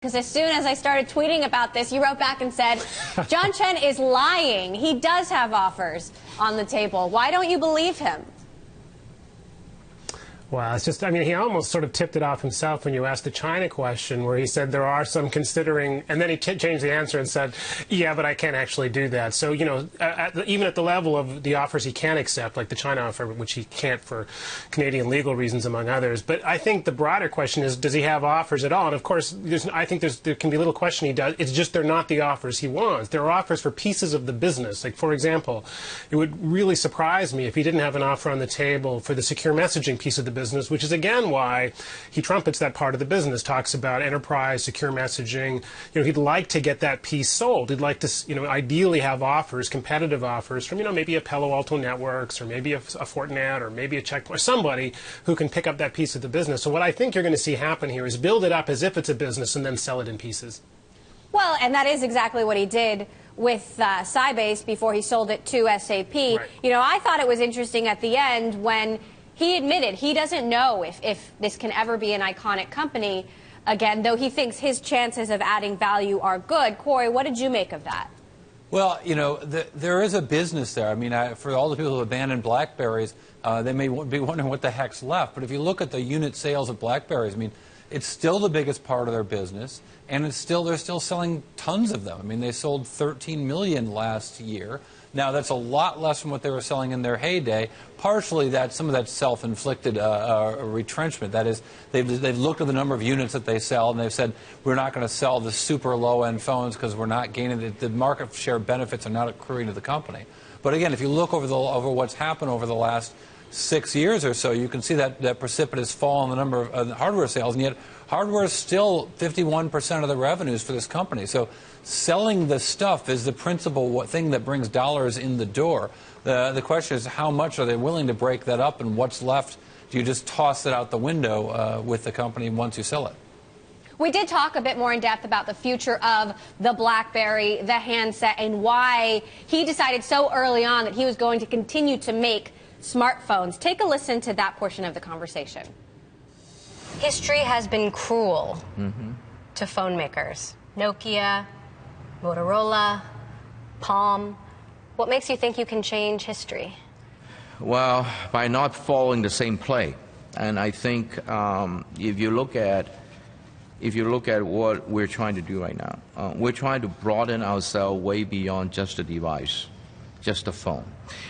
Because as soon as I started tweeting about this, you wrote back and said, John Chen is lying. He does have offers on the table. Why don't you believe him? Well, it's just, I mean, he almost sort of tipped it off himself when you asked the China question, where he said there are some considering, and then he changed the answer and said, yeah, but I can't actually do that. So, you know, even at the level of the offers he can accept, like the China offer, which he can't for Canadian legal reasons, among others. But I think the broader question is, does he have offers at all? And of course, I think there can be little question he does. It's just they're not the offers he wants. There are offers for pieces of the business. Like, for example, it would really surprise me if he didn't have an offer on the table for the secure messaging piece of the business, which is again why he trumpets that part of the business, talks about enterprise, secure messaging. You know, he'd like to get that piece sold. He'd like to, you know, ideally have offers, competitive offers from, you know, maybe a Palo Alto Networks or maybe a Fortinet or maybe a Checkpoint, somebody who can pick up that piece of the business. So what I think you're going to see happen here is build it up as if it's a business and then sell it in pieces. Well, and that is exactly what he did with Sybase before he sold it to SAP. Right. You know, I thought it was interesting at the end when he admitted he doesn't know if this can ever be an iconic company again, though he thinks his chances of adding value are good. Cory, what did you make of that? Well, you know, there is a business there. I mean, for all the people who abandoned BlackBerries, they may be wondering what the heck's left. But if you look at the unit sales of BlackBerries, I mean, it's still the biggest part of their business, and they're still selling tons of them. I mean, they sold 13 million last year. Now, that's a lot less than what they were selling in their heyday. Partially, some of that self-inflicted retrenchment. That is, they've looked at the number of units that they sell, and they've said, we're not going to sell the super low-end phones because we're not gaining the market share benefits are not accruing to the company. But again, if you look over what's happened over the last 6 years or so, you can see that precipitous fall in the number of hardware sales, and yet hardware is still 51% of the revenues for this company. So selling the stuff is the principal thing that brings dollars in the door. The question is, how much are they willing to break that up, and what's left? Do you just toss it out the window with the company once you sell it? We did talk a bit more in depth about the future of the BlackBerry, the handset, and why he decided so early on that he was going to continue to make smartphones. Take a listen to that portion of the conversation. History has been cruel to phone makers. Nokia, Motorola, Palm. What makes you think you can change history? Well, by not following the same play. And I think if you look at what we're trying to do right now, we're trying to broaden ourselves way beyond just a device, just a phone.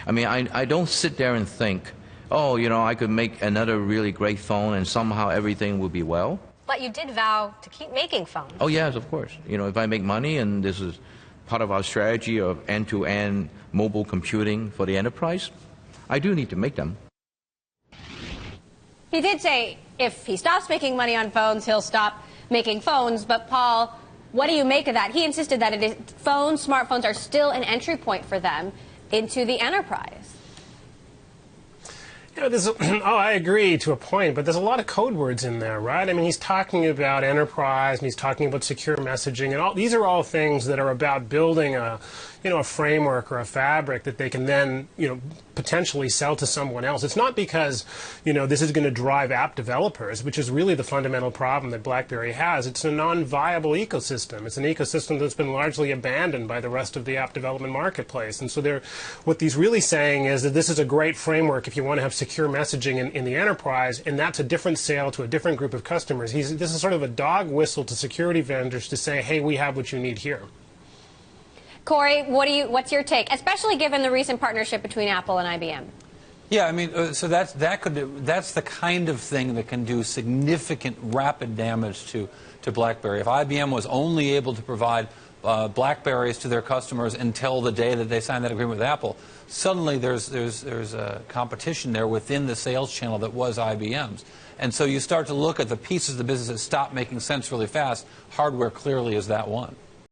I mean, I don't sit there and think, oh, you know, I could make another really great phone and somehow everything will be well. But you did vow to keep making phones. Oh, yes, of course. You know, if I make money, and this is part of our strategy of end-to-end mobile computing for the enterprise, I do need to make them. He did say if he stops making money on phones, he'll stop making phones. But, Paul, what do you make of that? He insisted that smartphones are still an entry point for them into the enterprise. You know, I agree to a point, but there's a lot of code words in there, right? I mean, he's talking about enterprise, and he's talking about secure messaging, and these are all things that are about building a framework or a fabric that they can then, potentially sell to someone else. It's not because, this is going to drive app developers, which is really the fundamental problem that BlackBerry has. It's a non-viable ecosystem. It's an ecosystem that's been largely abandoned by the rest of the app development marketplace. And so what he's really saying is that this is a great framework if you want to have secure messaging in the enterprise, and that's a different sale to a different group of customers. This is sort of a dog whistle to security vendors to say, hey, we have what you need here. Cory, what's your take, especially given the recent partnership between Apple and IBM? Yeah, I mean, so that's the kind of thing that can do significant, rapid damage to BlackBerry. If IBM was only able to provide BlackBerries to their customers until the day that they signed that agreement with Apple, suddenly there's a competition there within the sales channel that was IBM's. And so you start to look at the pieces of the business that stop making sense really fast. Hardware clearly is that one.